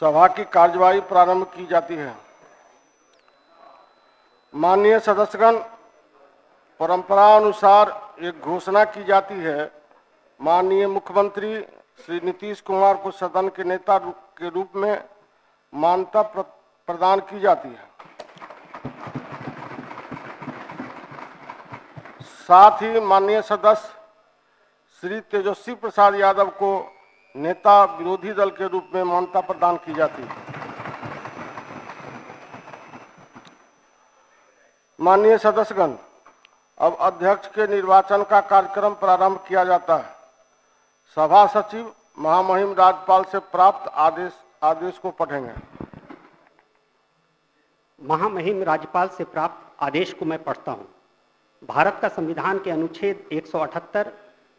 सभा की कार्यवाही प्रारंभ की जाती है। माननीय सदस्यगण, परंपरा अनुसार एक घोषणा की जाती है। माननीय मुख्यमंत्री श्री नीतीश कुमार को सदन के नेता के रूप में मान्यता प्रदान की जाती है। साथ ही माननीय सदस्य श्री तेजस्वी प्रसाद यादव को नेता विरोधी दल के रूप में मान्यता प्रदान की जाती है। माननीय सदस्यगण, अब अध्यक्ष के निर्वाचन का कार्यक्रम प्रारंभ किया जाता है। सभा सचिव महामहिम राज्यपाल से प्राप्त आदेश को पढ़ेंगे। महामहिम राज्यपाल से प्राप्त आदेश को मैं पढ़ता हूं। भारत का संविधान के अनुच्छेद 178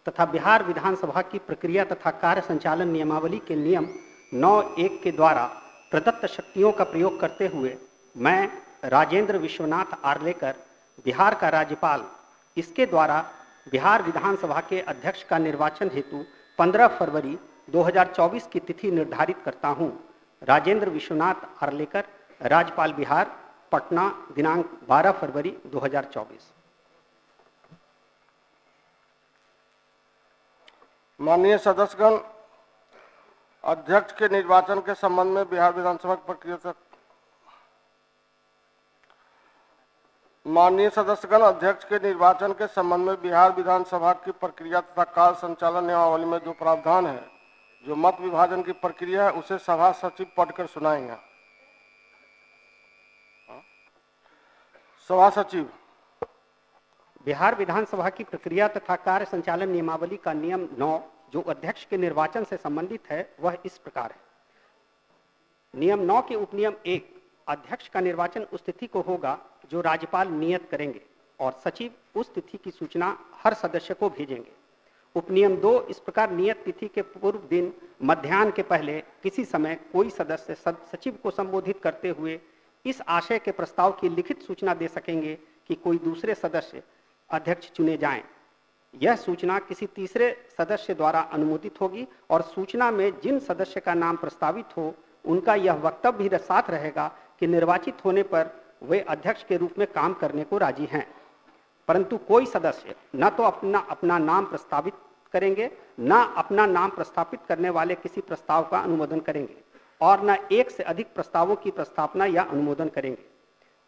तथा बिहार विधानसभा की प्रक्रिया तथा कार्य संचालन नियमावली के नियम 9(1) के द्वारा प्रदत्त शक्तियों का प्रयोग करते हुए मैं राजेंद्र विश्वनाथ आर्लेकर, बिहार का राज्यपाल, इसके द्वारा बिहार विधानसभा के अध्यक्ष का निर्वाचन हेतु 15 फरवरी 2024 की तिथि निर्धारित करता हूं। राजेंद्र विश्वनाथ आर्लेकर, राज्यपाल बिहार, पटना, दिनांक 12 फरवरी 2024। माननीय सदस्यगण, अध्यक्ष के निर्वाचन के संबंध में बिहार विधानसभा की प्रक्रिया माननीय सदस्यगण, अध्यक्ष के निर्वाचन के संबंध में बिहार विधानसभा की प्रक्रिया तथा कार्य संचालन नियमावली में जो प्रावधान है, जो मत विभाजन की प्रक्रिया है, उसे सभा सचिव पढ़कर सुनाएंगे। सभा सचिव। बिहार विधानसभा की प्रक्रिया तथा कार्य संचालन नियमावली का नियम 9 जो अध्यक्ष के निर्वाचन से संबंधित है वह इस प्रकार है। नियम 9 के उपनियम 1, अध्यक्ष का निर्वाचन उस तिथि को होगा जो राज्यपाल नियत करेंगे और सचिव उस तिथि की सूचना हर सदस्य को भेजेंगे। उपनियम 2 इस प्रकार नियत तिथि के पूर्व दिन मध्याह्न के पहले किसी समय कोई सदस्य सचिव को संबोधित करते हुए इस आशय के प्रस्ताव की लिखित सूचना दे सकेंगे कि कोई दूसरे सदस्य अध्यक्ष चुने जाएं। यह सूचना किसी तीसरे सदस्य द्वारा अनुमोदित होगी और सूचना में जिन सदस्य का नाम प्रस्तावित हो उनका यह वक्तव्य भी साथ रहेगा कि निर्वाचित होने पर वे अध्यक्ष के रूप में काम करने को राजी हैं। परंतु कोई सदस्य न तो अपना नाम प्रस्तावित करेंगे, न अपना नाम प्रस्तावित करने वाले किसी प्रस्ताव का अनुमोदन करेंगे और न एक से अधिक प्रस्तावों की प्रस्तावना या अनुमोदन करेंगे।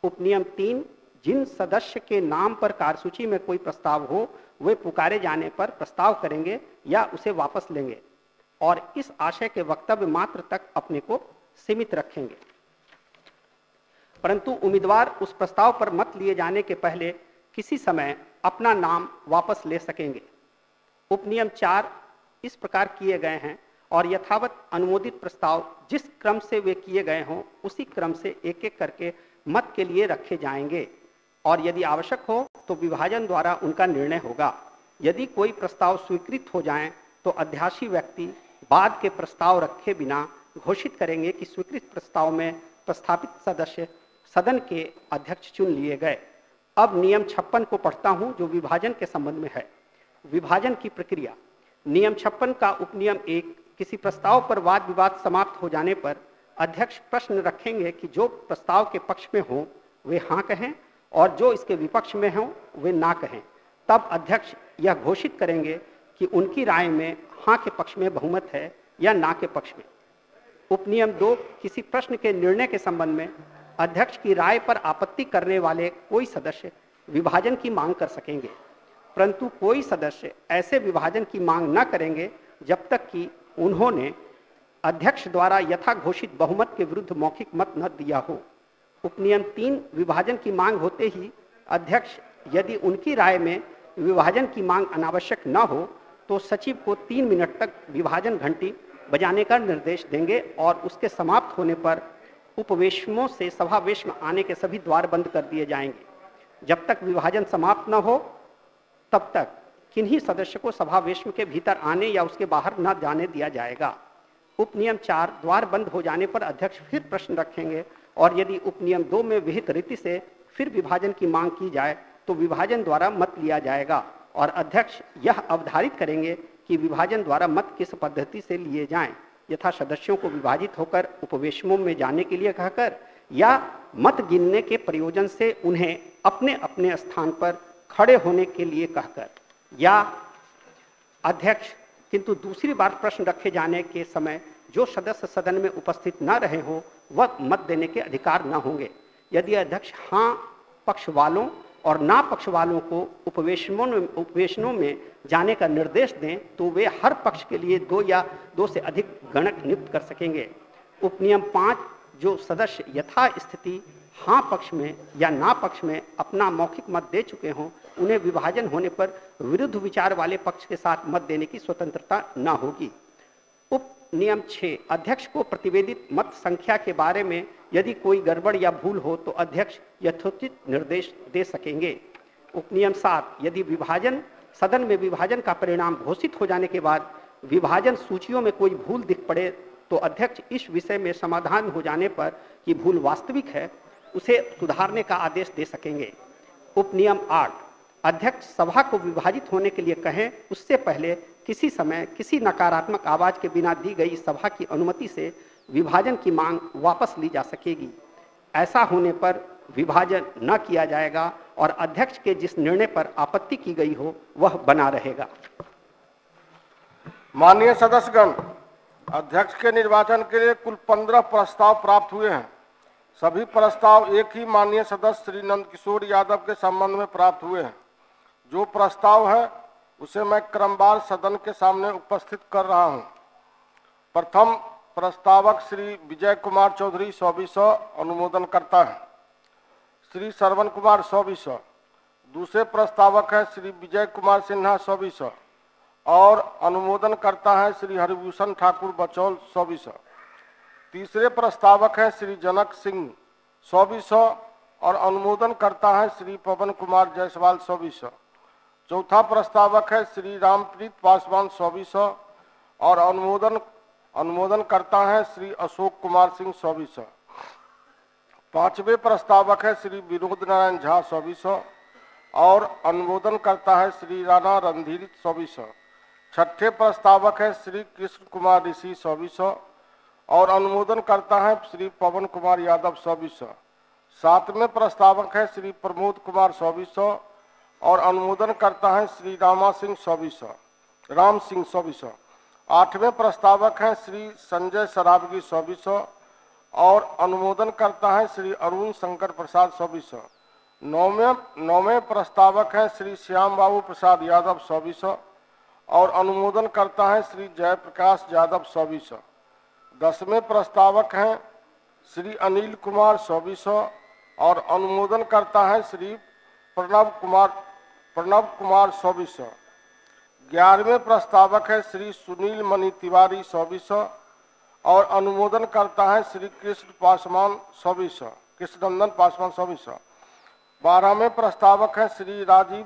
उपनियम 3, जिन सदस्य के नाम पर कार्यसूची में कोई प्रस्ताव हो वे पुकारे जाने पर प्रस्ताव करेंगे या उसे वापस लेंगे और इस आशय के वक्तव्य मात्र तक अपने को सीमित रखेंगे। परंतु उम्मीदवार उस प्रस्ताव पर मत लिए जाने के पहले किसी समय अपना नाम वापस ले सकेंगे। उपनियम 4 इस प्रकार किए गए हैं और यथावत अनुमोदित प्रस्ताव जिस क्रम से वे किए गए हों उसी क्रम से एक एक करके मत के लिए रखे जाएंगे और यदि आवश्यक हो तो विभाजन द्वारा उनका निर्णय होगा। यदि कोई प्रस्ताव स्वीकृत हो जाएं तो अध्याशी व्यक्ति बाद के प्रस्ताव रखे बिना घोषित करेंगे कि स्वीकृत प्रस्ताव में प्रस्तावित सदस्य सदन के अध्यक्ष चुन लिए गए। अब नियम 56 को पढ़ता हूं जो विभाजन के संबंध में है। विभाजन की प्रक्रिया। नियम 56 का उपनियम 1, किसी प्रस्ताव पर वाद विवाद समाप्त हो जाने पर अध्यक्ष प्रश्न रखेंगे कि जो प्रस्ताव के पक्ष में हो वे हाँ कहें और जो इसके विपक्ष में हों वे ना कहें। तब अध्यक्ष यह घोषित करेंगे कि उनकी राय में हाँ के पक्ष में बहुमत है या ना के पक्ष में। उपनियम 2, किसी प्रश्न के निर्णय के संबंध में अध्यक्ष की राय पर आपत्ति करने वाले कोई सदस्य विभाजन की मांग कर सकेंगे, परंतु कोई सदस्य ऐसे विभाजन की मांग न करेंगे जब तक कि उन्होंने अध्यक्ष द्वारा यथा घोषित बहुमत के विरुद्ध मौखिक मत न दिया हो। उपनियम 3, विभाजन की मांग होते ही अध्यक्ष यदि उनकी राय में विभाजन की मांग अनावश्यक न हो तो सचिव को 3 मिनट तक विभाजन घंटी बजाने का निर्देश देंगे और उसके समाप्त होने पर उपवेशनों से सभावेश में आने के सभी द्वार बंद कर दिए जाएंगे। जब तक विभाजन समाप्त न हो तब तक किन्हीं सदस्य को सभावेश के भीतर आने या उसके बाहर न जाने दिया जाएगा। उपनियम 4, द्वार बंद हो जाने पर अध्यक्ष फिर प्रश्न रखेंगे और यदि उपनियम 2 में विहित रीति से फिर विभाजन की मांग की जाए तो विभाजन द्वारा मत लिया जाएगा और अध्यक्ष यह अवधारित करेंगे कि विभाजन द्वारा मत किस पद्धति से लिए जाएं। यथा सदस्यों को विभाजित होकर उपवेशनों में जाने के लिए कहकर, या मत गिनने के प्रयोजन से उन्हें अपने अपने स्थान पर खड़े होने के लिए कहकर, या अध्यक्ष किंतु दूसरी बार प्रश्न रखे जाने के समय जो सदस्य सदन में उपस्थित न रहे हों वह मत देने के अधिकार न होंगे। यदि अध्यक्ष हाँ पक्ष वालों और ना पक्ष वालों को उपवेशनों में जाने का निर्देश दें तो वे हर पक्ष के लिए 2 या 2 से अधिक गणक नियुक्त कर सकेंगे। उपनियम 5, जो सदस्य यथा स्थिति हाँ पक्ष में या ना पक्ष में अपना मौखिक मत दे चुके हों, उन्हें विभाजन होने पर विरुद्ध विचार वाले पक्ष के साथ मत देने की स्वतंत्रता न होगी। उपनियम 6, अध्यक्ष को प्रतिवेदित मत संख्या के बारे में यदि कोई गड़बड़ या भूल हो तो अध्यक्ष यथोचित निर्देश दे सकेंगे। उपनियम 7, यदि सदन में विभाजन का परिणाम घोषित हो जाने के बाद विभाजन सूचियों में कोई भूल दिख पड़े तो अध्यक्ष इस विषय में समाधान हो जाने पर कि भूल वास्तविक है उसे सुधारने का आदेश दे सकेंगे। उपनियम 8, अध्यक्ष सभा को विभाजित होने के लिए कहें उससे पहले किसी समय किसी नकारात्मक आवाज के बिना दी गई सभा की अनुमति से विभाजन की मांग वापस ली जा सकेगी। ऐसा होने पर विभाजन न किया जाएगा और अध्यक्ष के जिस निर्णय पर आपत्ति की गई हो वह बना रहेगा। माननीय सदस्यगण, अध्यक्ष के निर्वाचन के लिए कुल 15 प्रस्ताव प्राप्त हुए हैं। सभी प्रस्ताव एक ही माननीय सदस्य श्री नंदकिशोर यादव के संबंध में प्राप्त हुए हैं। जो प्रस्ताव है उसे मैं क्रमवार सदन के सामने उपस्थित कर रहा हूं। प्रथम प्रस्तावक श्री विजय कुमार चौधरी 100 अनुमोदन करता है। श्री श्रवण कुमार 100। दूसरे प्रस्तावक है श्री विजय कुमार सिन्हा 100 और अनुमोदन करता है श्री हरिभूषण ठाकुर बचौल 100। तीसरे प्रस्तावक है श्री जनक सिंह 100 और अनुमोदन करता है श्री पवन कुमार जायसवाल 100। चौथा प्रस्तावक है श्री रामप्रीत पासवान 100 और अनुमोदन करता है श्री अशोक कुमार सिंह 100। पांचवें प्रस्तावक है श्री विनोद नारायण झा 100 और अनुमोदन करता है श्री राणा रणधीर 100। छठे प्रस्तावक है श्री कृष्ण कुमार ऋषि 100 और अनुमोदन करता है श्री पवन कुमार यादव 100। सातवें प्रस्तावक है श्री प्रमोद कुमार 100 और अनुमोदन करता है श्री राम सिंह 100। आठवें प्रस्तावक हैं श्री संजय सरावगी 100 और अनुमोदन करता है श्री अरुण शंकर प्रसाद 100। नौवें प्रस्तावक हैं श्री श्याम बाबू प्रसाद यादव 100 और अनुमोदन करता है श्री जयप्रकाश यादव 100। 10वें प्रस्तावक हैं श्री अनिल कुमार 100 और अनुमोदन करता है श्री प्रणव कुमार 100। 11वें प्रस्तावक है श्री सुनील मणि तिवारी 100 और अनुमोदन करता है श्री कृष्णनंदन पासवान 100। 12वें प्रस्तावक है श्री संजीव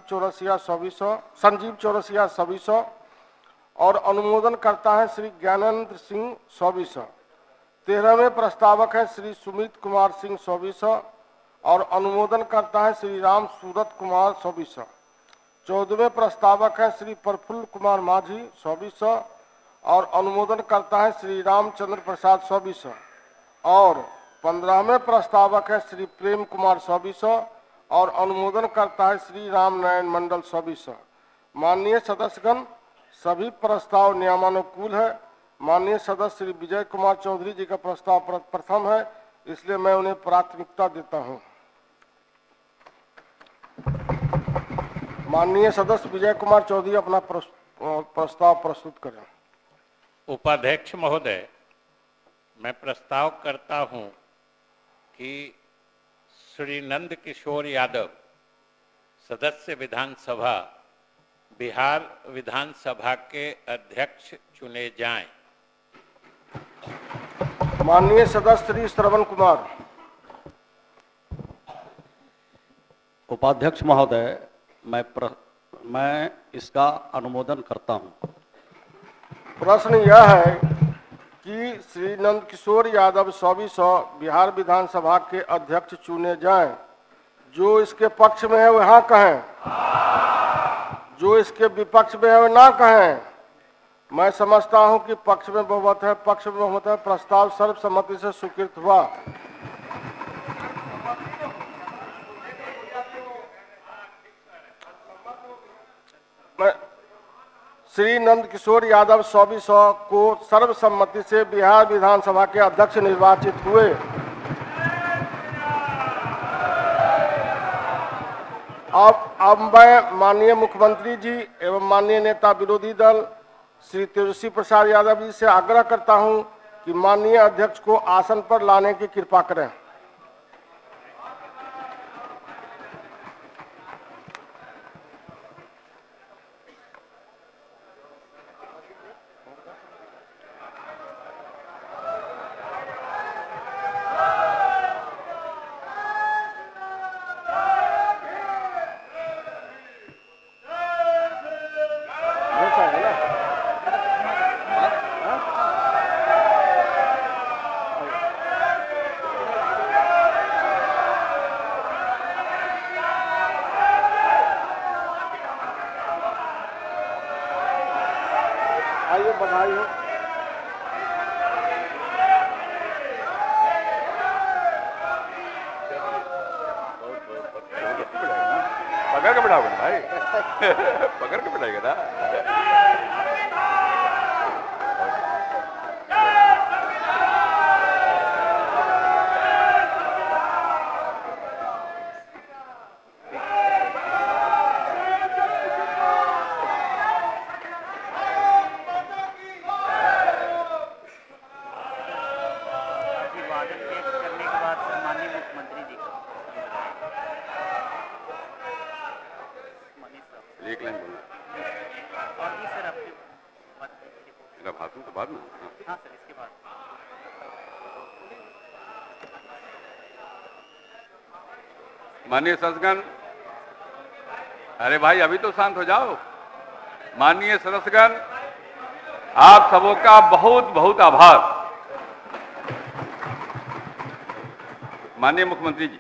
चौरसिया 100 और अनुमोदन करता है श्री ज्ञानेंद्र सिंह 100। 13वें प्रस्तावक है श्री सुमित कुमार सिंह 100 और अनुमोदन करता है श्री राम सूरत कुमार 100। 14वें प्रस्तावक है श्री प्रफुल्ल कुमार माझी 100 और अनुमोदन करता है श्री रामचंद्र प्रसाद 100 और 15वें प्रस्तावक है श्री प्रेम कुमार 100 और अनुमोदन करता है श्री राम नारायण मंडल 100। माननीय सदस्यगण, सभी प्रस्ताव नियमानुकूल है। माननीय सदस्य श्री विजय कुमार चौधरी जी का प्रस्ताव प्रथम है, इसलिए मैं उन्हें प्राथमिकता देता हूं। माननीय सदस्य विजय कुमार चौधरी अपना प्रस्ताव प्रस्तुत करें। उपाध्यक्ष महोदय, मैं प्रस्ताव करता हूं कि श्री नंद किशोर यादव सदस्य विधानसभा बिहार विधानसभा के अध्यक्ष चुने जाएं। माननीय सदस्य श्री श्रवण कुमार। उपाध्यक्ष महोदय, मैं इसका अनुमोदन करता हूं। प्रश्न यह है कि श्री नंदकिशोर यादव 100 बिहार विधानसभा के अध्यक्ष चुने जाएं। जो इसके पक्ष में है वह हाँ कहें, जो इसके विपक्ष में है वह ना कहें। मैं समझता हूं कि पक्ष में बहुमत है, पक्ष में बहुमत है। प्रस्ताव सर्वसम्मति से स्वीकृत हुआ। मैं श्री नंदकिशोर यादव 100 को सर्वसम्मति से बिहार विधानसभा के अध्यक्ष निर्वाचित हुए। अब मैं माननीय मुख्यमंत्री जी एवं माननीय नेता विरोधी दल श्री तेजस्वी प्रसाद यादव जी से आग्रह करता हूं कि माननीय अध्यक्ष को आसन पर लाने की कृपा करें। आइए, बधाई हो। पकड़ के बिठाओगे ना भाई पकड़ के बिठाएगा ना। एक लाइन बोलना और भी सर आपके मेरा भाषण तो बाद में। हाँ सर, इसके बाद माननीय सदस्यगण, अरे भाई अभी तो शांत हो जाओ। माननीय सदस्यगण, आप सबों का बहुत बहुत आभार। माननीय मुख्यमंत्री जी,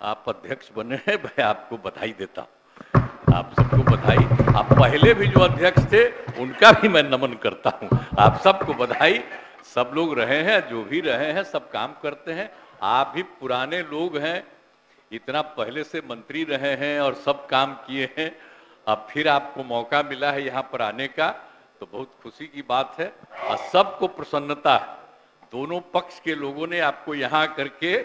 आप अध्यक्ष बने हैं, मैं आपको बधाई देता हूं। आप सबको बधाई। आप पहले भी जो अध्यक्ष थे उनका भी मैं नमन करता हूं। आप सबको बधाई। सब लोग रहे हैं, जो भी रहे हैं, सब काम करते हैं। आप भी पुराने लोग हैं, इतना पहले से मंत्री रहे हैं और सब काम किए हैं। अब फिर आपको मौका मिला है यहाँ पर आने का, तो बहुत खुशी की बात है और सबको प्रसन्नता है। दोनों पक्ष के लोगों ने आपको यहाँ करके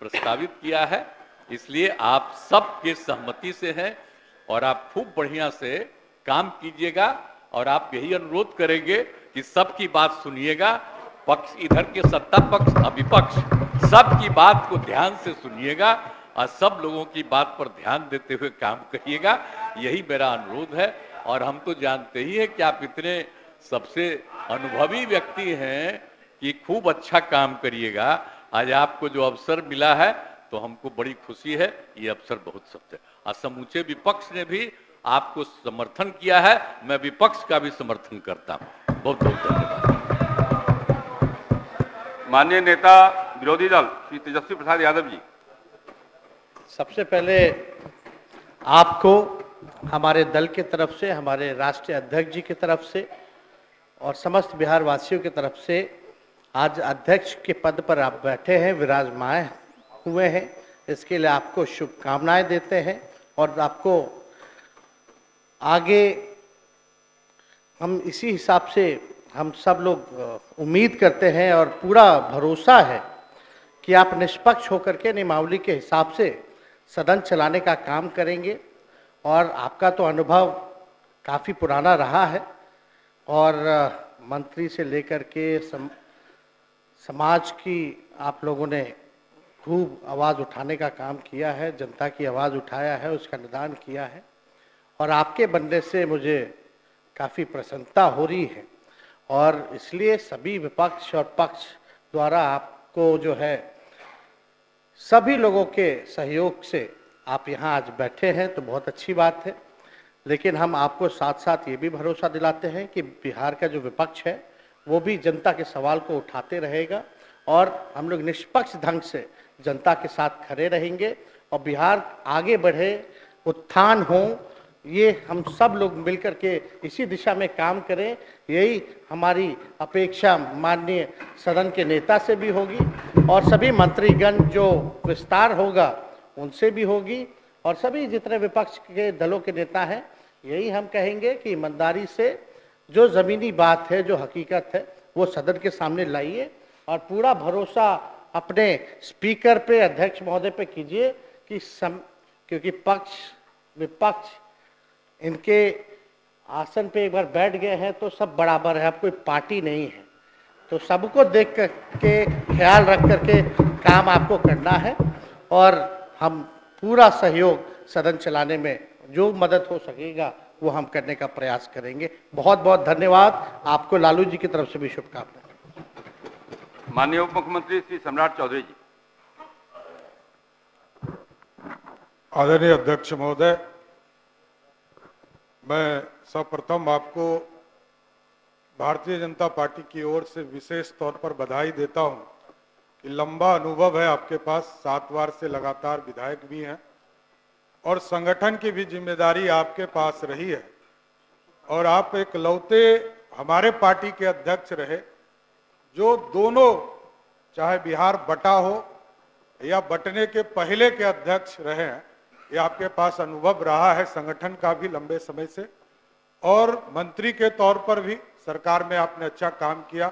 प्रस्तावित किया है, इसलिए आप सबके सहमति से हैं और आप खूब बढ़िया से काम कीजिएगा। और आप यही अनुरोध करेंगे कि सबकी बात सुनिएगा। पक्ष इधर के सत्ता पक्ष और विपक्ष सबकी बात को ध्यान से सुनिएगा और सब लोगों की बात पर ध्यान देते हुए काम करिएगा। यही मेरा अनुरोध है। और हम तो जानते ही हैं कि आप इतने सबसे अनुभवी व्यक्ति हैं कि खूब अच्छा काम करिएगा। आज आपको जो अवसर मिला है तो हमको बड़ी खुशी है। ये अवसर बहुत सत्य है और समूचे विपक्ष ने भी आपको समर्थन किया है। मैं विपक्ष का भी समर्थन करता हूं। बहुत बहुत धन्यवाद। माननीय नेता विरोधी दल श्री तेजस्वी प्रसाद यादव जी। सबसे पहले आपको हमारे दल की तरफ से, हमारे राष्ट्रीय अध्यक्ष जी की तरफ से और समस्त बिहार वासियों की तरफ से आज अध्यक्ष के पद पर आप बैठे हैं, विराजमान हुए हैं, इसके लिए आपको शुभकामनाएं देते हैं। और आपको आगे हम इसी हिसाब से हम सब लोग उम्मीद करते हैं और पूरा भरोसा है कि आप निष्पक्ष होकर के नियमावली के हिसाब से सदन चलाने का काम करेंगे। और आपका तो अनुभव काफ़ी पुराना रहा है और मंत्री से लेकर के समाज की आप लोगों ने खूब आवाज़ उठाने का काम किया है, जनता की आवाज़ उठाया है, उसका निदान किया है। और आपके बनने से मुझे काफ़ी प्रसन्नता हो रही है और इसलिए सभी विपक्ष और पक्ष द्वारा आपको जो है सभी लोगों के सहयोग से आप यहाँ आज बैठे हैं तो बहुत अच्छी बात है। लेकिन हम आपको साथ साथ ये भी भरोसा दिलाते हैं कि बिहार का जो विपक्ष है वो भी जनता के सवाल को उठाते रहेगा और हम लोग निष्पक्ष ढंग से जनता के साथ खड़े रहेंगे और बिहार आगे बढ़े, उत्थान हो, ये हम सब लोग मिलकर के इसी दिशा में काम करें, यही हमारी अपेक्षा माननीय सदन के नेता से भी होगी और सभी मंत्रीगण जो विस्तार होगा उनसे भी होगी और सभी जितने विपक्ष के दलों के नेता हैं, यही हम कहेंगे कि ईमानदारी से जो ज़मीनी बात है, जो हकीकत है, वो सदन के सामने लाइए और पूरा भरोसा अपने स्पीकर पे, अध्यक्ष महोदय पे कीजिए कि क्योंकि पक्ष विपक्ष इनके आसन पे एक बार बैठ गए हैं तो सब बराबर है, अब कोई पार्टी नहीं है, तो सबको देख करके ख्याल रख करके काम आपको करना है और हम पूरा सहयोग सदन चलाने में जो मदद हो सकेगा वो हम करने का प्रयास करेंगे। बहुत बहुत धन्यवाद। आपको लालू जी की तरफ से भी शुभकामनाएं। माननीय उप मुख्यमंत्री श्री सम्राट चौधरी जी। आदरणीय अध्यक्ष महोदय, मैं सर्वप्रथम आपको भारतीय जनता पार्टी की ओर से विशेष तौर पर बधाई देता हूं कि लंबा अनुभव है आपके पास, 7 बार से लगातार विधायक भी हैं और संगठन की भी जिम्मेदारी आपके पास रही है और आप एक लौते हमारे पार्टी के अध्यक्ष रहे जो दोनों, चाहे बिहार बटा हो या बटने के पहले के अध्यक्ष रहे हैं, ये आपके पास अनुभव रहा है संगठन का भी लंबे समय से और मंत्री के तौर पर भी सरकार में आपने अच्छा काम किया,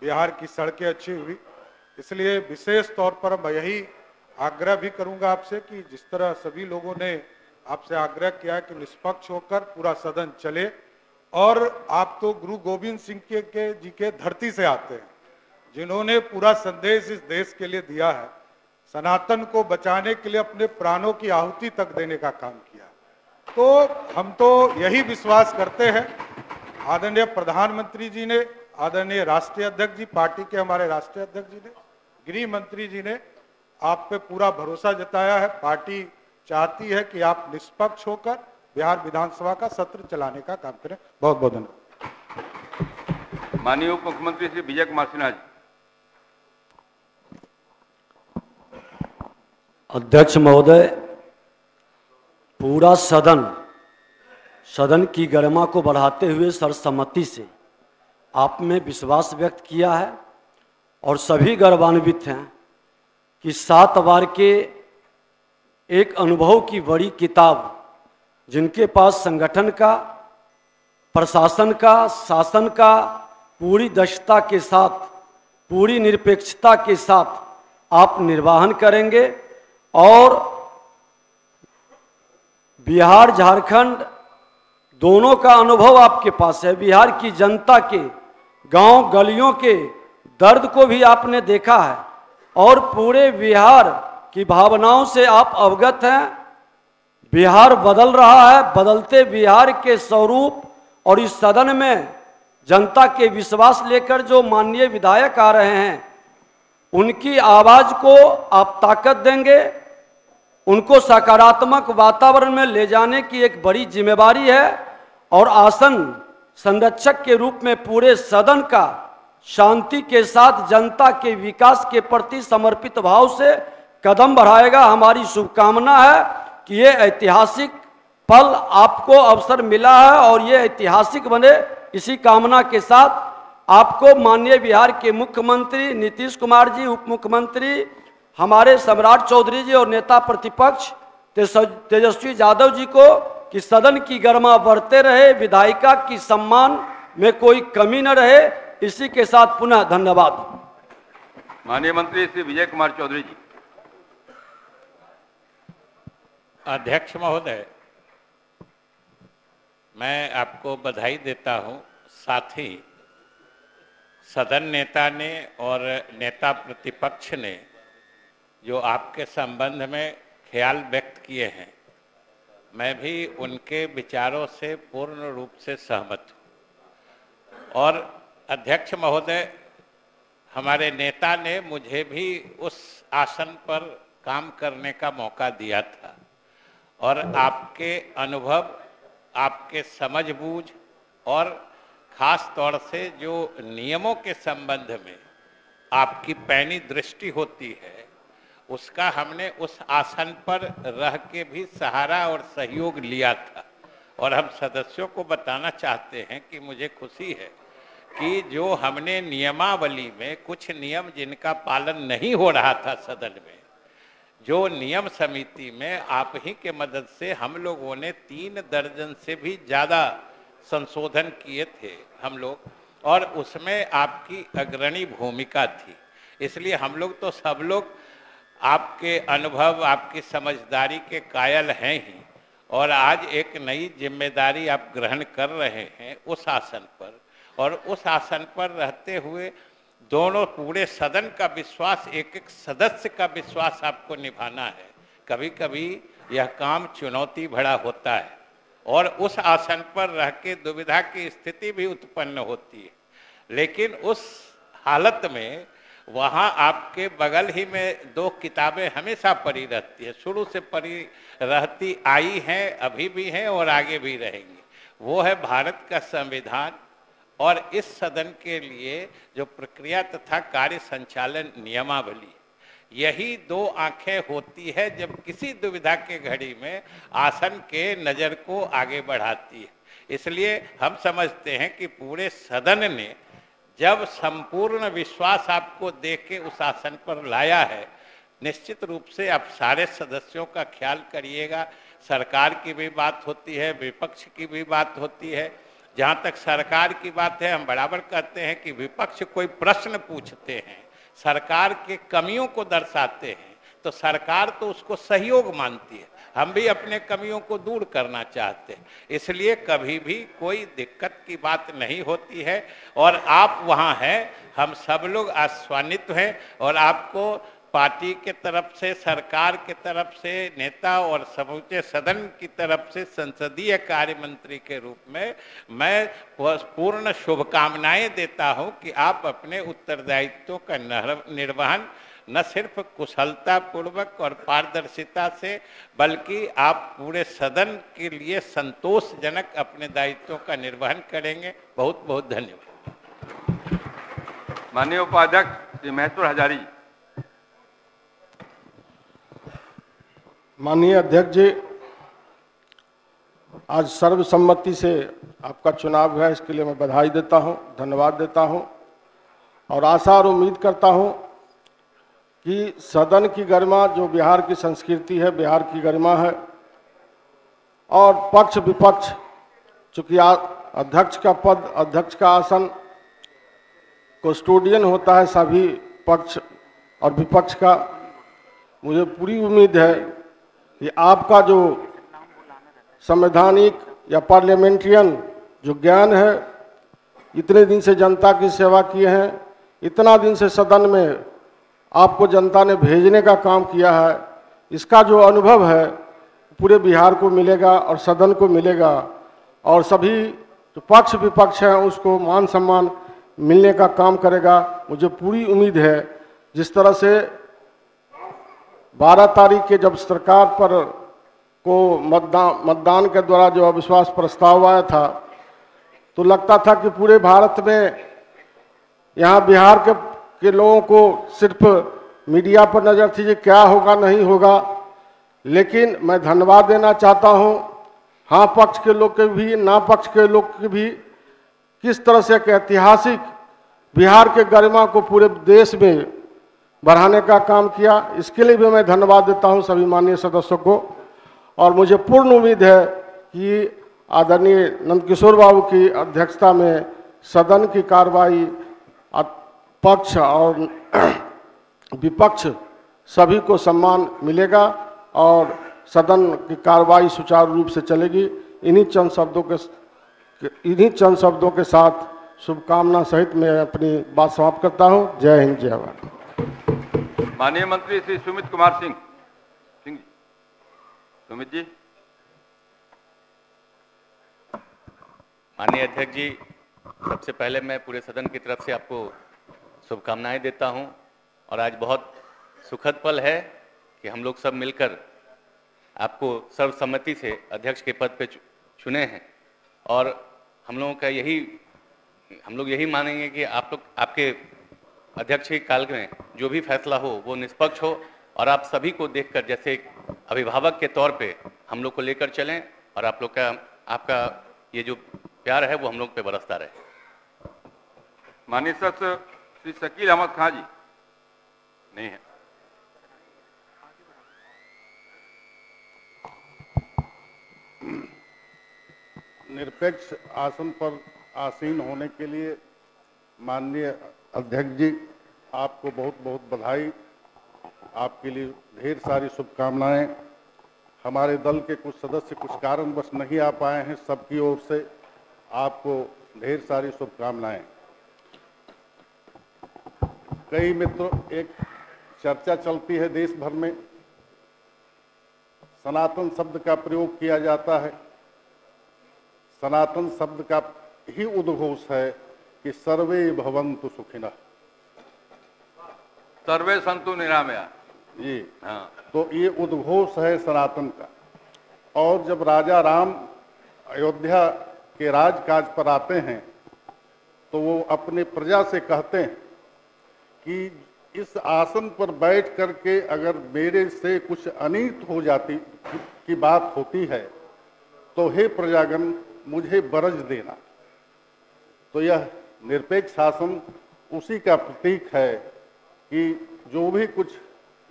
बिहार की सड़कें अच्छी हुई। इसलिए विशेष तौर पर मैं यही आग्रह भी करूंगा आपसे कि जिस तरह सभी लोगों ने आपसे आग्रह किया कि निष्पक्ष होकर पूरा सदन चले और आप तो गुरु गोविंद सिंह जी के धरती से आते हैं जिन्होंने पूरा संदेश इस देश के लिए दिया है, सनातन को बचाने के लिए अपने प्राणों की आहुति तक देने का काम किया। तो हम तो यही विश्वास करते हैं, आदरणीय प्रधानमंत्री जी ने, आदरणीय राष्ट्रीय अध्यक्ष जी, पार्टी के हमारे राष्ट्रीय अध्यक्ष जी ने, गृह मंत्री जी ने आप पे पूरा भरोसा जताया है। पार्टी चाहती है कि आप निष्पक्ष होकर बिहार विधानसभा का सत्र चलाने का काम करें। बहुत बहुत धन्यवाद। माननीय उप मुख्यमंत्री श्री विजय कुमार सिन्हा जी। अध्यक्ष महोदय, पूरा सदन की गरिमा को बढ़ाते हुए सर्वसम्मति से आप में विश्वास व्यक्त किया है और सभी गौरवान्वित हैं कि 7 बार के एक अनुभव की बड़ी किताब, जिनके पास संगठन का, प्रशासन का, शासन का पूरी दक्षता के साथ, पूरी निरपेक्षता के साथ आप निर्वाहन करेंगे और बिहार झारखंड दोनों का अनुभव आपके पास है। बिहार की जनता के गांव गलियों के दर्द को भी आपने देखा है और पूरे बिहार की भावनाओं से आप अवगत हैं। बिहार बदल रहा है, बदलते बिहार के स्वरूप और इस सदन में जनता के विश्वास लेकर जो माननीय विधायक आ रहे हैं, उनकी आवाज को आप ताकत देंगे, उनको सकारात्मक वातावरण में ले जाने की एक बड़ी जिम्मेवारी है और आसन संरक्षक के रूप में पूरे सदन का शांति के साथ जनता के विकास के प्रति समर्पित भाव से कदम बढ़ाएगा। हमारी शुभकामना है कि ये ऐतिहासिक पल आपको अवसर मिला है और ये ऐतिहासिक बने। इसी कामना के साथ आपको माननीय बिहार के मुख्यमंत्री नीतीश कुमार जी, उप मुख्यमंत्री हमारे सम्राट चौधरी जी और नेता प्रतिपक्ष तेजस्वी यादव जी को कि सदन की गरिमा बढ़ते रहे, विधायिका की सम्मान में कोई कमी न रहे। इसी के साथ पुनः धन्यवाद। माननीय मंत्री श्री विजय कुमार चौधरी जी। अध्यक्ष महोदय, मैं आपको बधाई देता हूं, साथ ही सदन नेता ने और नेता प्रतिपक्ष ने जो आपके संबंध में ख्याल व्यक्त किए हैं, मैं भी उनके विचारों से पूर्ण रूप से सहमत हूँ। और अध्यक्ष महोदय, हमारे नेता ने मुझे भी उस आसन पर काम करने का मौका दिया था और आपके अनुभव, आपके समझबूझ और खास तौर से जो नियमों के संबंध में आपकी पैनी दृष्टि होती है, उसका हमने उस आसन पर रह के भी सहारा और सहयोग लिया था और हम सदस्यों को बताना चाहते हैं कि मुझे खुशी है कि जो हमने नियमावली में कुछ नियम जिनका पालन नहीं हो रहा था सदन में, जो नियम समिति में आप ही के मदद से हम लोगों ने 3 दर्जन से भी ज़्यादा संशोधन किए थे हम लोग, और उसमें आपकी अग्रणी भूमिका थी। इसलिए हम लोग तो सब लोग आपके अनुभव, आपकी समझदारी के कायल हैं ही, और आज एक नई जिम्मेदारी आप ग्रहण कर रहे हैं उस आसन पर, और उस आसन पर रहते हुए दोनों पूरे सदन का विश्वास, एक एक सदस्य का विश्वास आपको निभाना है। कभी कभी यह काम चुनौती भरा होता है और उस आसन पर रह के दुविधा की स्थिति भी उत्पन्न होती है, लेकिन उस हालत में वहाँ आपके बगल ही में 2 किताबें हमेशा पड़ी रहती है, शुरू से पड़ी रहती आई हैं, अभी भी हैं और आगे भी रहेंगी। वो है भारत का संविधान और इस सदन के लिए जो प्रक्रिया तथा कार्य संचालन नियमावली। यही 2 आंखें होती है जब किसी दुविधा के घड़ी में आसन के नज़र को आगे बढ़ाती है। इसलिए हम समझते हैं कि पूरे सदन ने जब संपूर्ण विश्वास आपको देख के उस आसन पर लाया है, निश्चित रूप से आप सारे सदस्यों का ख्याल करिएगा। सरकार की भी बात होती है, विपक्ष की भी बात होती है। जहाँ तक सरकार की बात है, हम बराबर कहते हैं कि विपक्ष कोई प्रश्न पूछते हैं, सरकार के कमियों को दर्शाते हैं, तो सरकार तो उसको सहयोग मानती है। हम भी अपने कमियों को दूर करना चाहते हैं, इसलिए कभी भी कोई दिक्कत की बात नहीं होती है। और आप वहाँ हैं, हम सब लोग आश्वानित हैं, और आपको पार्टी के तरफ से, सरकार के तरफ से, नेता और समूचे सदन की तरफ से संसदीय कार्य मंत्री के रूप में मैं पूर्ण शुभकामनाएं देता हूं कि आप अपने उत्तरदायित्वों का निर्वहन न सिर्फ कुशलता पूर्वक और पारदर्शिता से, बल्कि आप पूरे सदन के लिए संतोषजनक अपने दायित्वों का निर्वहन करेंगे। बहुत बहुत धन्यवाद। माननीय उपाध्यक्ष श्री महेश्वर हजारी। माननीय अध्यक्ष जी, आज सर्वसम्मति से आपका चुनाव हुआ, इसके लिए मैं बधाई देता हूं, धन्यवाद देता हूं, और आशा और उम्मीद करता हूं कि सदन की गरिमा जो बिहार की संस्कृति है, बिहार की गरिमा है, और पक्ष विपक्ष, चूँकि अध्यक्ष का पद, अध्यक्ष का आसन कस्टोडियन होता है सभी पक्ष और विपक्ष का, मुझे पूरी उम्मीद है कि आपका जो संवैधानिक या पार्लियामेंट्रियन जो ज्ञान है, इतने दिन से जनता की सेवा किए हैं, इतना दिन से सदन में आपको जनता ने भेजने का काम किया है, इसका जो अनुभव है पूरे बिहार को मिलेगा और सदन को मिलेगा, और सभी जो पक्ष विपक्ष हैं उसको मान सम्मान मिलने का काम करेगा। मुझे पूरी उम्मीद है जिस तरह से 12 तारीख के जब सरकार पर को मतदान के द्वारा जो अविश्वास प्रस्ताव आया था, तो लगता था कि पूरे भारत में यहाँ बिहार के लोगों को सिर्फ मीडिया पर नज़र थी कि क्या होगा नहीं होगा, लेकिन मैं धन्यवाद देना चाहता हूँ हाँ पक्ष के लोग के भी, ना पक्ष के लोग के भी, किस तरह से एक ऐतिहासिक बिहार के गरिमा को पूरे देश में बढ़ाने का काम किया। इसके लिए भी मैं धन्यवाद देता हूं सभी माननीय सदस्यों को, और मुझे पूर्ण उम्मीद है कि आदरणीय नंदकिशोर बाबू की अध्यक्षता में सदन की कार्रवाई पक्ष और विपक्ष सभी को सम्मान मिलेगा और सदन की कार्रवाई सुचारू रूप से चलेगी। इन्हीं चंद शब्दों के साथ शुभकामना सहित मैं अपनी बात समाप्त करता हूं। जय हिंद, जय भारत। माननीय मंत्री श्री सुमित कुमार सिंह जी। सुमित जी। माननीय अध्यक्ष जी, सबसे पहले मैं पूरे सदन की तरफ से आपको शुभकामनाएं देता हूं, और आज बहुत सुखद पल है कि हम लोग सब मिलकर आपको सर्वसम्मति से अध्यक्ष के पद पे चुने हैं, और हम लोग यही मानेंगे कि आप लोग आपके अध्यक्ष के काल में जो भी फैसला हो वो निष्पक्ष हो, और आप सभी को देखकर जैसे एक अभिभावक के तौर पे हम लोग को लेकर चलें, और आप लोग का आपका ये जो प्यार है वो हम लोग पे बरसता रहे। माननीय सदस्य श्री शकील अहमद खां जी नहीं है। निरपेक्ष आसन पर आसीन होने के लिए माननीय अध्यक्ष जी, आपको बहुत बहुत बधाई। आपके लिए ढेर सारी शुभकामनाएं। हमारे दल के कुछ सदस्य कुछ कारणवश नहीं आ पाए हैं, सबकी ओर से आपको ढेर सारी शुभकामनाएं। कई मित्रों, एक चर्चा चलती है देश भर में, सनातन शब्द का प्रयोग किया जाता है। सनातन शब्द का ही उद्घोष है कि सर्वे भवन्तु सुखिनः, सर्वे संतु निरामया। जी हाँ, तो ये उद्घोष है सनातन का। और जब राजा राम अयोध्या के राजकाज पर आते हैं तो वो अपने प्रजा से कहते हैं कि इस आसन पर बैठ करके अगर मेरे से कुछ अनिष्ट हो जाती की बात होती है तो हे प्रजागण मुझे बरज देना। तो यह निरपेक्ष शासन उसी का प्रतीक है कि जो भी कुछ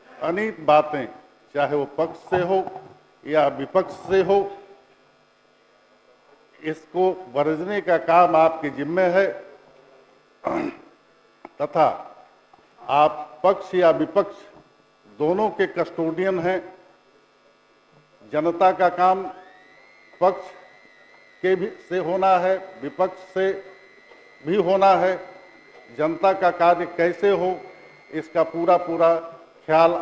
अनिष्ट बातें, चाहे वो पक्ष से हो या विपक्ष से हो, इसको बरजने का काम आपके जिम्मे है। तथा आप पक्ष या विपक्ष दोनों के कस्टोडियन हैं। जनता का काम पक्ष के भी से होना है, विपक्ष से भी होना है। जनता का कार्य कैसे हो इसका पूरा पूरा ख्याल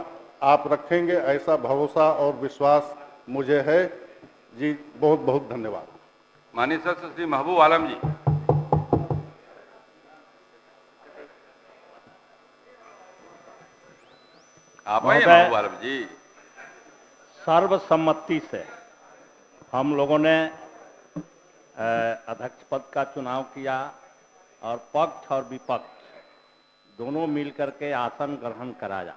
आप रखेंगे, ऐसा भरोसा और विश्वास मुझे है जी। बहुत बहुत धन्यवाद। माननीय सदस्य श्री महबूब आलम जी। आप आइए महबूब आलम जी। सर्वसम्मति से हम लोगों ने अध्यक्ष पद का चुनाव किया और पक्ष और विपक्ष दोनों मिलकर के आसन ग्रहण कराया।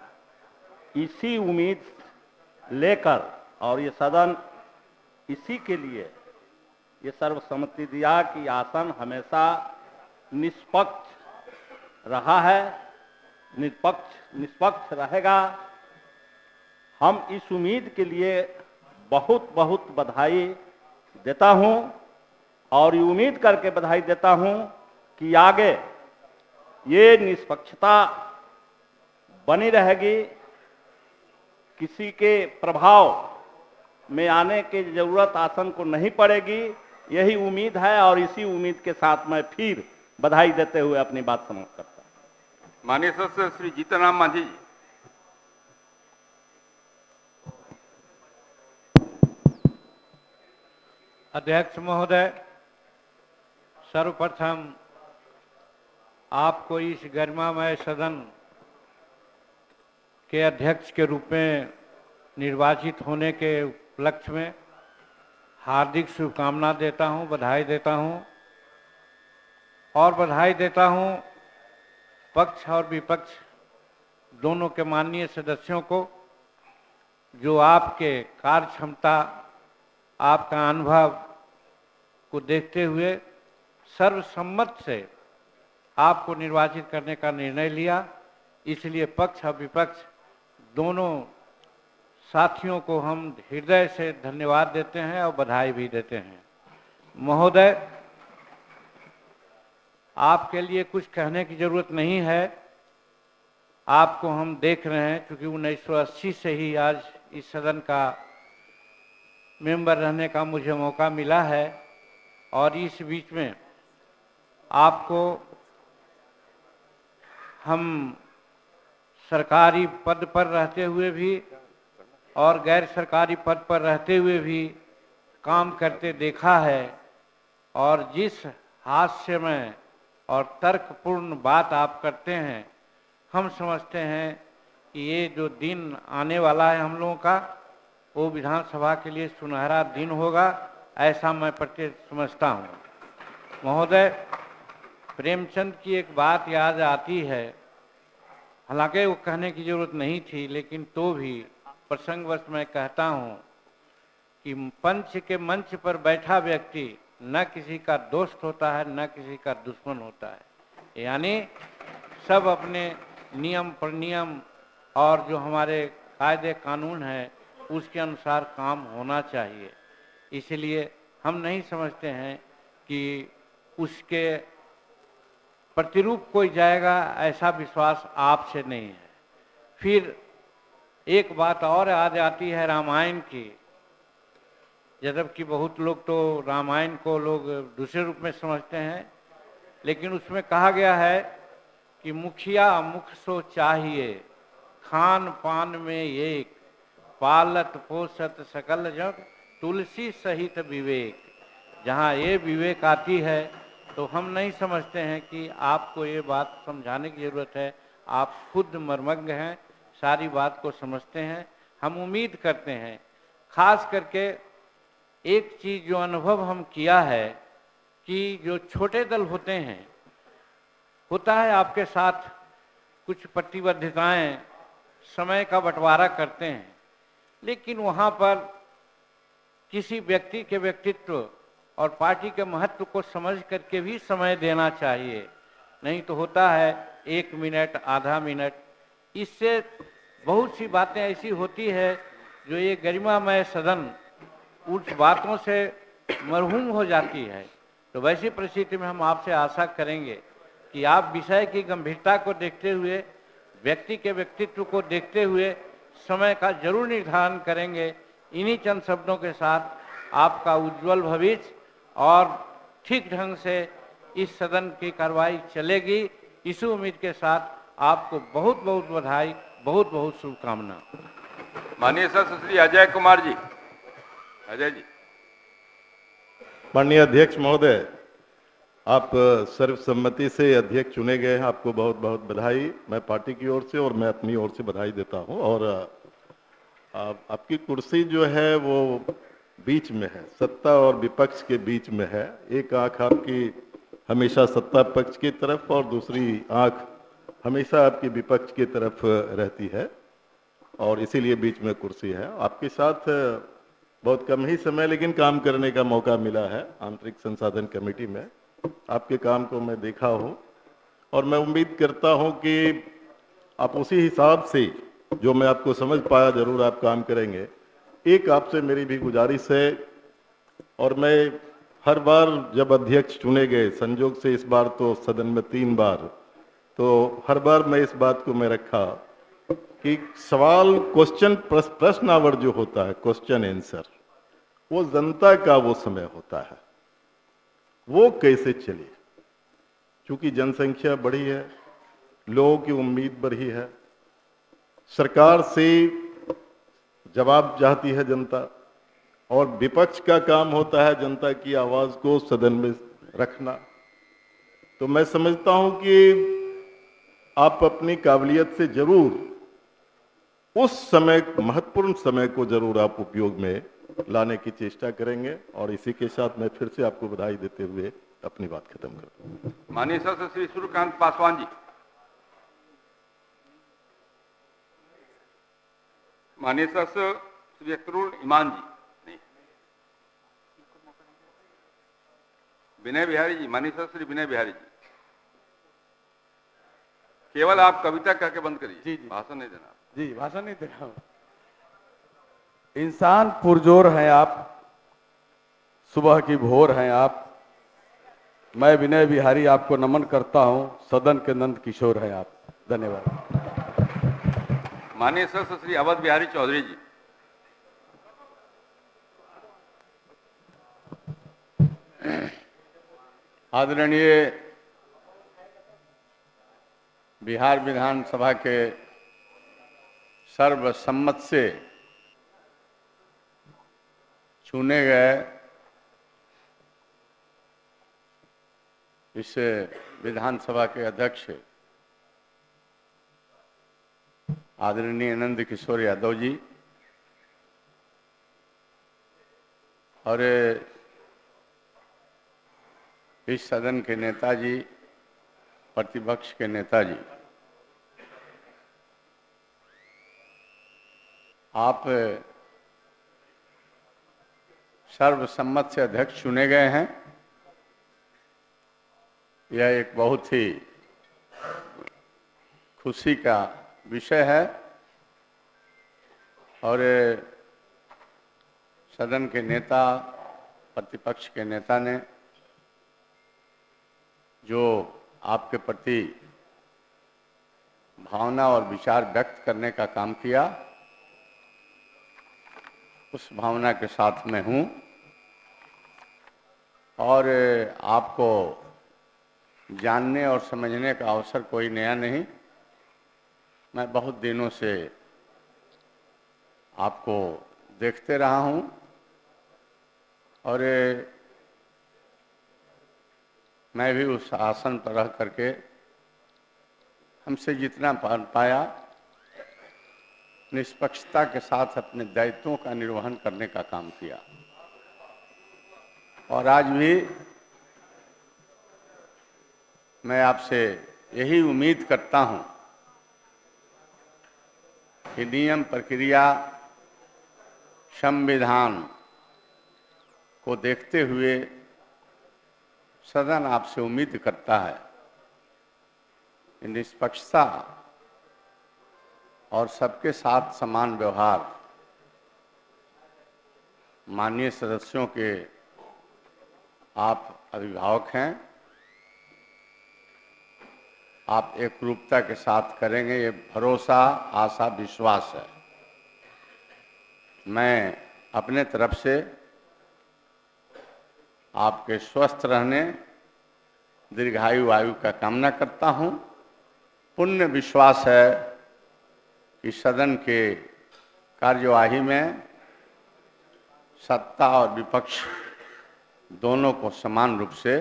इसी उम्मीद लेकर और ये सदन इसी के लिए ये सर्वसम्मति दिया कि आसन हमेशा निष्पक्ष रहा है, निष्पक्ष रहेगा। हम इस उम्मीद के लिए बहुत बहुत बधाई देता हूं और ये उम्मीद करके बधाई देता हूं कि आगे ये निष्पक्षता बनी रहेगी, किसी के प्रभाव में आने की जरूरत आसन को नहीं पड़ेगी। यही उम्मीद है और इसी उम्मीद के साथ मैं फिर बधाई देते हुए अपनी बात समाप्त करता हूं। माननीय सदस्य श्री जीतनराम मांझी जी। अध्यक्ष महोदय, सर्वप्रथम आपको इस गरिमामय सदन के अध्यक्ष के रूप में निर्वाचित होने के उपलक्ष्य में हार्दिक शुभकामना देता हूं, बधाई देता हूं और बधाई देता हूं पक्ष और विपक्ष दोनों के माननीय सदस्यों को, जो आपके कार्य क्षमता, आपका अनुभव को देखते हुए सर्वसम्मत से आपको निर्वाचित करने का निर्णय लिया। इसलिए पक्ष और विपक्ष दोनों साथियों को हम हृदय से धन्यवाद देते हैं और बधाई भी देते हैं। महोदय, आपके लिए कुछ कहने की जरूरत नहीं है। आपको हम देख रहे हैं, क्योंकि 1980 से ही आज इस सदन का मेंबर रहने का मुझे मौका मिला है और इस बीच में आपको हम सरकारी पद पर रहते हुए भी और गैर सरकारी पद पर रहते हुए भी काम करते देखा है और जिस हास्यमय और तर्कपूर्ण बात आप करते हैं, हम समझते हैं कि ये जो दिन आने वाला है हम लोगों का, वो विधानसभा के लिए सुनहरा दिन होगा, ऐसा मैं प्रत्येक समझता हूँ। महोदय, प्रेमचंद की एक बात याद आती है, हालांकि वो कहने की जरूरत नहीं थी, लेकिन तो भी प्रसंगवश मैं कहता हूँ कि पंच के मंच पर बैठा व्यक्ति न किसी का दोस्त होता है न किसी का दुश्मन होता है, यानी सब अपने नियम प्रनियम और जो हमारे कायदे कानून हैं उसके अनुसार काम होना चाहिए। इसलिए हम नहीं समझते हैं कि उसके प्रतिरूप कोई जाएगा, ऐसा विश्वास आपसे नहीं है। फिर एक बात और आ जाती है रामायण की, जबकि बहुत लोग तो रामायण को लोग दूसरे रूप में समझते हैं, लेकिन उसमें कहा गया है कि मुखिया मुख सो चाहिए, खान पान में एक, पालत पोषत सकल जग, तुलसी सहित विवेक। जहाँ ये विवेक आती है तो हम नहीं समझते हैं कि आपको ये बात समझाने की ज़रूरत है। आप खुद मर्मज्ञ हैं, सारी बात को समझते हैं। हम उम्मीद करते हैं, खास करके एक चीज़ जो अनुभव हम किया है कि जो छोटे दल होते हैं, होता है आपके साथ कुछ प्रतिबद्धताएं, समय का बंटवारा करते हैं, लेकिन वहाँ पर किसी व्यक्ति के व्यक्तित्व और पार्टी के महत्व को समझ करके भी समय देना चाहिए। नहीं तो होता है 1 मिनट आधा मिनट, इससे बहुत सी बातें ऐसी होती है जो ये गरिमामय सदन उस बातों से मरहूम हो जाती है। तो वैसी परिस्थिति में हम आपसे आशा करेंगे कि आप विषय की गंभीरता को देखते हुए, व्यक्ति के व्यक्तित्व को देखते हुए समय का जरूर निर्धारण करेंगे। इन्हीं चंद शब्दों के साथ आपका उज्जवल भविष्य और ठीक ढंग से इस सदन की कार्रवाई चलेगी, इसी उम्मीद के साथ आपको बहुत बहुत बधाई, बहुत बहुत शुभकामना। माननीय सदस्य श्री अजय कुमार जी। अजय जी। माननीय अध्यक्ष महोदय, आप सर्वसम्मति से अध्यक्ष चुने गए हैं, आपको बहुत बहुत बधाई। मैं पार्टी की ओर से और मैं अपनी ओर से बधाई देता हूं। और आपकी कुर्सी जो है वो बीच में है, सत्ता और विपक्ष के बीच में है। एक आंख आपकी हमेशा सत्ता पक्ष की तरफ और दूसरी आंख हमेशा आपकी विपक्ष की तरफ रहती है, और इसीलिए बीच में कुर्सी है। आपके साथ बहुत कम ही समय लेकिन काम करने का मौका मिला है आंतरिक संसाधन कमेटी में। आपके काम को मैं देखा हूँ और मैं उम्मीद करता हूँ कि आप उसी हिसाब से जो मैं आपको समझ पाया जरूर आप काम करेंगे। एक आपसे मेरी भी गुजारिश है, और मैं हर बार जब अध्यक्ष चुने गए, संजोग से इस बार तो सदन में 3 बार, तो हर बार मैं इस बात को मैं रखा कि सवाल क्वेश्चन प्रश्न आवर जो होता है, क्वेश्चन आंसर, वो जनता का वो समय होता है, वो कैसे चले। क्योंकि जनसंख्या बढ़ी है, लोगों की उम्मीद बढ़ी है, सरकार से जवाब चाहती है जनता, और विपक्ष का काम होता है जनता की आवाज को सदन में रखना। तो मैं समझता हूं कि आप अपनी काबिलियत से जरूर उस समय, महत्वपूर्ण समय को जरूर आप उपयोग में लाने की चेष्टा करेंगे। और इसी के साथ मैं फिर से आपको बधाई देते हुए अपनी बात खत्म करता हूं। माननीय सदस्य श्री सूर्यकांत पासवान जी। माननीय सदस्य श्री अख्तरुल ईमान जी। नहीं, विनय बिहारी जी। माननीय सदस्य श्री विनय बिहारी जी। केवल आप कविता कह के बंद करिए। जी, भाषण नहीं देना। जी, भाषण नहीं दे रहा हूं। इंसान पुरजोर हैं आप, सुबह की भोर हैं आप। मैं विनय बिहारी आपको नमन करता हूं, सदन के नंद किशोर हैं आप। धन्यवाद। माननीय सदस्य श्री अवध बिहारी चौधरी जी। आदरणीय बिहार विधानसभा के सर्वसम्मत से चुने गए इस विधानसभा के अध्यक्ष आदरणीय नंद किशोर यादव जी, और इस सदन के नेताजी, प्रतिपक्ष के नेताजी, आप सर्वसम्मत से अध्यक्ष चुने गए हैं। यह एक बहुत ही खुशी का विषय है और सदन के नेता, प्रतिपक्ष के नेता ने जो आपके प्रति भावना और विचार व्यक्त करने का काम किया, उस भावना के साथ मैं हूँ और आपको जानने और समझने का अवसर कोई नया नहीं। मैं बहुत दिनों से आपको देखते रहा हूँ और मैं भी उस आसन पर रह करके हमसे जितना पाया निष्पक्षता के साथ अपने दायित्वों का निर्वहन करने का काम किया और आज भी मैं आपसे यही उम्मीद करता हूं कि नियम, प्रक्रिया, संविधान को देखते हुए सदन आपसे उम्मीद करता है कि निष्पक्षता और सबके साथ समान व्यवहार माननीय सदस्यों के आप अभिभावक हैं, आप एकरूपता के साथ करेंगे, ये भरोसा, आशा, विश्वास है। मैं अपने तरफ से आपके स्वस्थ रहने, दीर्घायु आयु का कामना करता हूं। पूर्ण विश्वास है कि सदन के कार्यवाही में सत्ता और विपक्ष दोनों को समान रूप से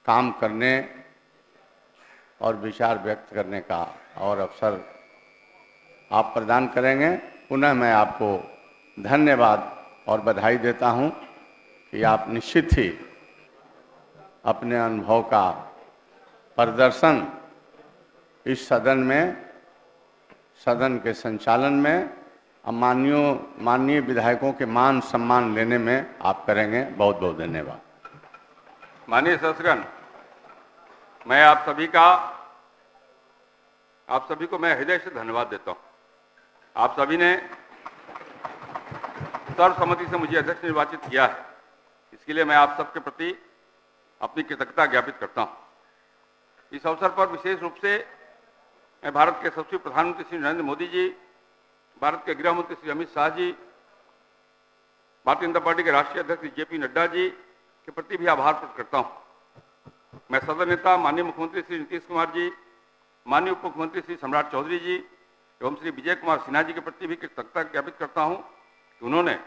काम करने और विचार व्यक्त करने का और अवसर आप प्रदान करेंगे। पुनः मैं आपको धन्यवाद और बधाई देता हूं कि आप निश्चित ही अपने अनुभव का प्रदर्शन इस सदन में, सदन के संचालन में और माननीय विधायकों के मान सम्मान लेने में आप करेंगे। बहुत बहुत धन्यवाद। माननीय सदस्यगण, मैं आप सभी को मैं हृदय से धन्यवाद देता हूं। आप सभी ने सर्वसम्मति से मुझे अध्यक्ष निर्वाचित किया है, इसके लिए मैं आप सबके प्रति अपनी कृतज्ञता ज्ञापित करता हूं। इस अवसर पर विशेष रूप से मैं भारत के यशस्वी प्रधानमंत्री श्री नरेंद्र मोदी जी, भारत के गृह मंत्री श्री अमित शाह जी, भारतीय जनता पार्टी के राष्ट्रीय अध्यक्ष जेपी नड्डा जी के प्रति भी आभार प्रकट करता हूं। मैं सदन नेता माननीय मुख्यमंत्री श्री नीतीश कुमार जी, माननीय उप मुख्यमंत्री श्री सम्राट चौधरी जी एवं श्री विजय कुमार सिन्हा जी के प्रति भी कृतज्ञता ज्ञापित करता हूं कि उन्होंने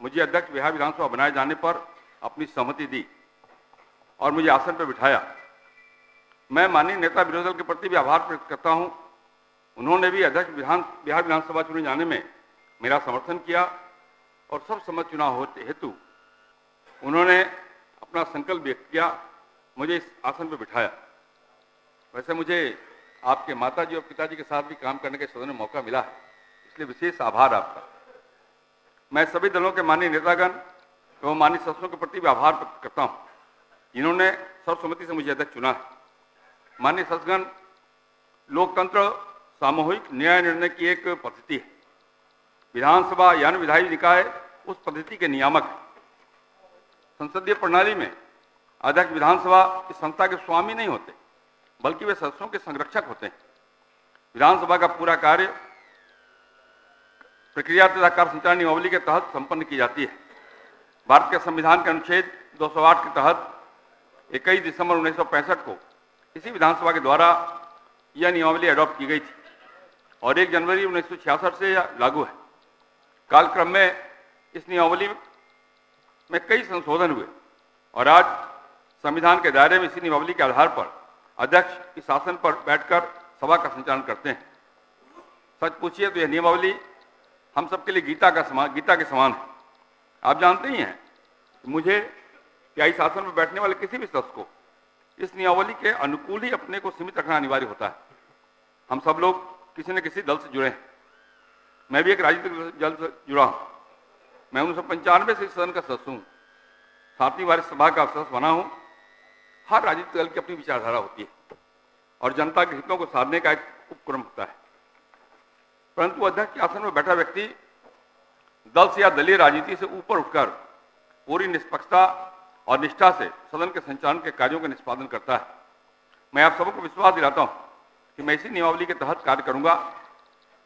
मुझे अध्यक्ष बिहार विधानसभा बनाए जाने पर अपनी सहमति दी और मुझे आसन पर बिठाया। मैं माननीय नेता विरोधी दल के प्रति भी आभार प्रकट करता हूं। उन्होंने भी अध्यक्ष बिहार विधानसभा चुने जाने में मेरा समर्थन किया और सर्वसम्मत चुनाव हेतु उन्होंने अपना संकल्प व्यक्त किया, मुझे इस आसन पर बिठाया। वैसे मुझे आपके माताजी और पिताजी के साथ भी काम करने के सदन में मौका मिला है, इसलिए विशेष आभार आपका। मैं सभी दलों के माननीय नेतागण एवं माननीय सदस्यों के प्रति भी आभार प्रकट करता हूं, जिन्होंने सर्वसम्मति से मुझे अध्यक्ष चुना है। माननीय सदस्यगण, लोकतंत्र सामूहिक न्याय निर्णय की एक पद्धति है। विधानसभा यानी विधायी निकाय उस पद्धति के नियामक है। संसदीय प्रणाली में अध्यक्ष विधानसभा इस संस्था के स्वामी नहीं होते, बल्कि वे सदस्यों के संरक्षक होते हैं। विधानसभा का पूरा कार्य प्रक्रिया तथा कार्य संचालन नियमावली के तहत संपन्न की जाती है। भारत के संविधान के अनुच्छेद 208 के तहत 21 दिसंबर 1965 को इसी विधानसभा के द्वारा यह नियमावली अडॉप्ट की गई थी और 1 जनवरी 1966 से यह लागू है। कालक्रम में इस नियमावली में कई संशोधन हुए और आज संविधान के दायरे में इसी नियमावली के आधार पर अध्यक्ष इस आसन पर बैठकर सभा का संचालन करते हैं। सच पूछिए तो यह नियमावली हम सबके लिए गीता के समान है। आप जानते ही हैं कि मुझे या इस आसन पर बैठने वाले किसी भी सदस्य को इस नियमावली के अनुकूल ही अपने को सीमित रखना अनिवार्य होता है। हम सब लोग किसी न किसी दल से जुड़े हैं। मैं भी एक राजनीतिक दल से जुड़ा हूं। मैं 1995 से इस सदन का सदस्य हूँ, 7वीं वार्षिक सभा का सदस्य बना हूँ। हर राजनीतिक दल की अपनी विचारधारा होती है और जनता के हितों को साधने का एक उपक्रम होता है, परंतु अध्यक्ष के आसन में बैठा व्यक्ति दल से या दलीय राजनीति से ऊपर उठकर पूरी निष्पक्षता और निष्ठा से सदन के संचालन के कार्यों का निष्पादन करता है। मैं आप सबको विश्वास दिलाता हूं कि मैं इसी नियमावली के तहत कार्य करूंगा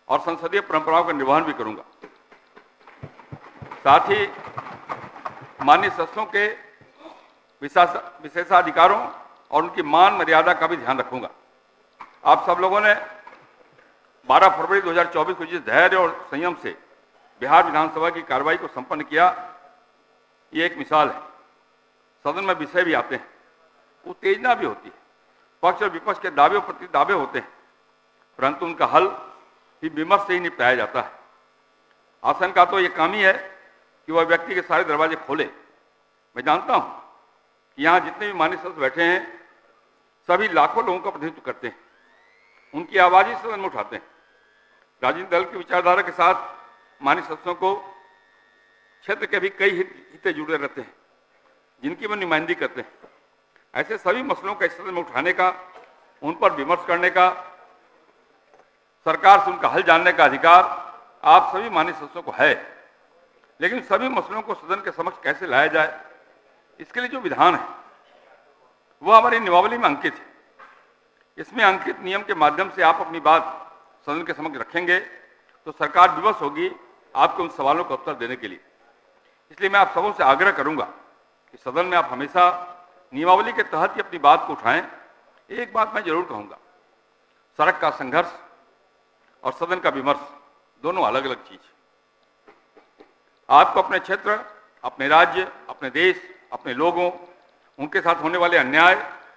और संसदीय परंपराओं का निर्वहन भी करूंगा। साथ ही माननीय सदस्यों के विशेषाधिकारों और उनकी मान मर्यादा का भी ध्यान रखूंगा। आप सब लोगों ने 12 फरवरी 2024 को जिस धैर्य और संयम से बिहार विधानसभा की कार्रवाई को संपन्न किया, ये एक मिसाल है। सदन में विषय भी आते हैं, उत्तेजना भी होती है, पक्ष और विपक्ष के दावे और प्रति दावे होते हैं, परंतु उनका हल ही विमर्श से ही निपटाया जाता है। आसन का तो ये काम ही है कि वह व्यक्ति के सारे दरवाजे खोले। मैं जानता हूं कि यहाँ जितने भी माननीय सदस्य बैठे हैं सभी लाखों लोगों का प्रतिनिधित्व करते हैं, उनकी आवाज ही सदन में उठाते हैं। राजनीतिक दल की विचारधारा के साथ माननीय सदस्यों को क्षेत्र के भी कई हित जुड़े रहते हैं, जिनकी वो नुमाइंदगी करते हैं। ऐसे सभी मसलों का इस सदन में उठाने का, उन पर विमर्श करने का, सरकार से उनका हल जानने का अधिकार आप सभी माननीय सदस्यों को है। लेकिन सभी मसलों को सदन के समक्ष कैसे लाया जाए, इसके लिए जो विधान है वह हमारी नियमावली में अंकित है। इसमें अंकित नियम के माध्यम से आप अपनी बात सदन के समक्ष रखेंगे तो सरकार विवश होगी आपके उन सवालों का उत्तर देने के लिए। इसलिए मैं आप सबों से आग्रह करूंगा कि सदन में आप हमेशा नियमावली के तहत ही अपनी बात को उठाएं। एक बात मैं जरूर कहूंगा, सड़क का संघर्ष और सदन का विमर्श दोनों अलग अलग चीज है। आपको अपने क्षेत्र, अपने राज्य, अपने देश, अपने लोगों, उनके साथ होने वाले अन्याय,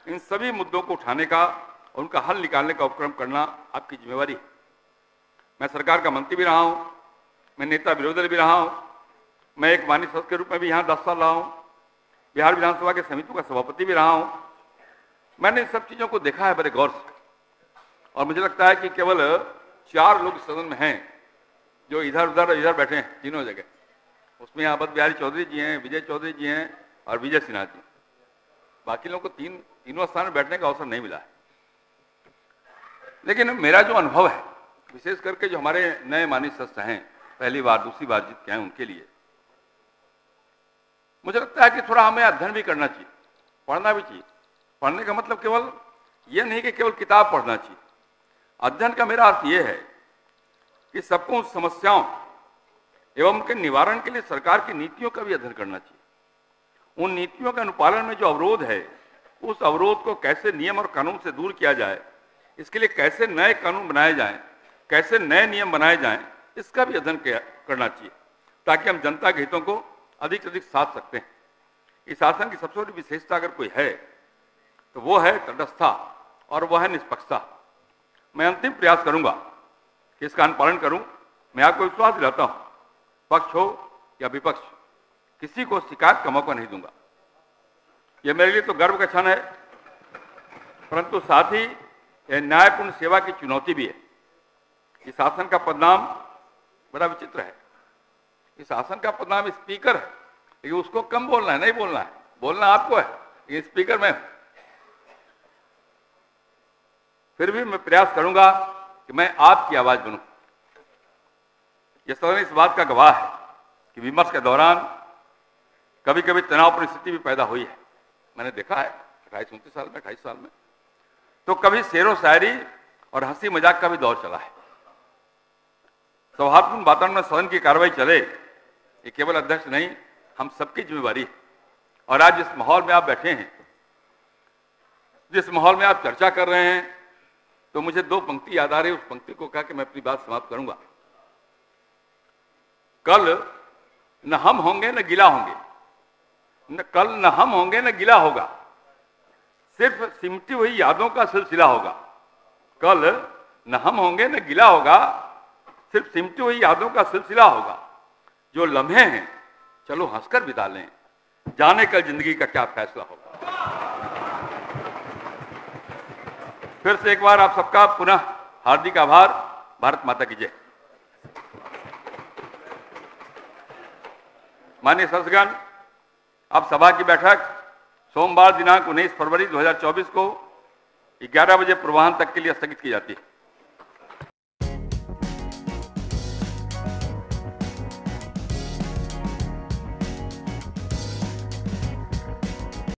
इन सभी मुद्दों को उठाने का और उनका हल निकालने का उपक्रम करना आपकी जिम्मेवारी है। मैं सरकार का मंत्री भी रहा हूं, मैं नेता विरोधी दल भी रहा हूं, मैं एक माननीय सदस्य के रूप में भी यहाँ 10 साल रहा हूं, बिहार विधानसभा के समितियों का सभापति भी रहा हूं। मैंने इन सब चीजों को देखा है बड़े गौर से, और मुझे लगता है कि केवल 4 लोग सदन में हैं जो इधर बैठे हैं तीनों जगह। उसमें अवध बिहारी चौधरी जी हैं, विजय चौधरी जी हैं और विजय सिन्हा जी। बाकी लोगों को तीनों स्थान में बैठने का अवसर नहीं मिला है। लेकिन मेरा जो अनुभव है, विशेष करके जो हमारे नए माननीय सदस्य हैं, पहली बार दूसरी बार जीत के आए, उनके लिए मुझे लगता है कि थोड़ा हमें अध्ययन भी करना चाहिए, पढ़ना भी चाहिए। पढ़ने का मतलब केवल ये नहीं कि केवल किताब पढ़ना चाहिए। अध्ययन का मेरा अर्थ ये है कि सबको उन समस्याओं एवं उनके निवारण के लिए सरकार की नीतियों का भी अध्ययन करना चाहिए। उन नीतियों के अनुपालन में जो अवरोध है, उस अवरोध को कैसे नियम और कानून से दूर किया जाए, इसके लिए कैसे नए कानून बनाए जाएं, कैसे नए नियम बनाए जाएं, इसका भी अध्ययन करना चाहिए, ताकि हम जनता के हितों को अधिक से अधिक साध सकते हैं। इस शासन की सबसे बड़ी विशेषता अगर कोई है तो वो है तटस्थता और वह है निष्पक्षता। मैं अंतिम प्रयास करूंगा कि इसका अनुपालन करूं। मैं आपको विश्वास दिलाता हूं, पक्ष हो या विपक्ष, किसी को शिकायत का मौका नहीं दूंगा। यह मेरे लिए तो गर्व का क्षण है, परंतु साथ ही यह न्यायपूर्ण सेवा की चुनौती भी है। इस शासन का पदनाम बड़ा विचित्र है। इस शासन का पदनाम स्पीकर है, लेकिन उसको कम बोलना है, नहीं बोलना है, बोलना आपको है, ये स्पीकर में। फिर भी मैं प्रयास करूंगा कि मैं आपकी आवाज बनूं। यह सदन इस बात का गवाह है कि विमर्श के दौरान कभी कभी तनावपूर्ण स्थिति भी पैदा हुई है। मैंने देखा है 28-29 साल में, 28 साल में, तो कभी शेरो शायरी और हंसी मजाक का भी दौर चला है। सौहार्दपूर्ण वातावरण में सदन की कार्रवाई चले, ये केवल अध्यक्ष नहीं, हम सबकी जिम्मेवारी है। और आज जिस माहौल में आप बैठे हैं, जिस माहौल में आप चर्चा कर रहे हैं, तो मुझे 2 पंक्ति याद आ रही है। उस पंक्ति को कहा कि मैं अपनी बात समाप्त करूंगा। कल न हम होंगे न गिला होंगे, कल न हम होंगे न गिला होगा, सिर्फ सिमटी हुई यादों का सिलसिला होगा। कल न हम होंगे न गिला होगा, सिर्फ सिमटी हुई यादों का सिलसिला होगा। जो लम्हे हैं चलो हंसकर बिता लें, जाने कल जिंदगी का क्या फैसला होगा। फिर से एक बार आप सबका पुनः हार्दिक आभार। भारत माता की जय। माननीय सदस्यगण, अब सभा की बैठक सोमवार दिनांक 19 फरवरी 2024 को 11 बजे पूर्वाह्न तक के लिए स्थगित की जाती है।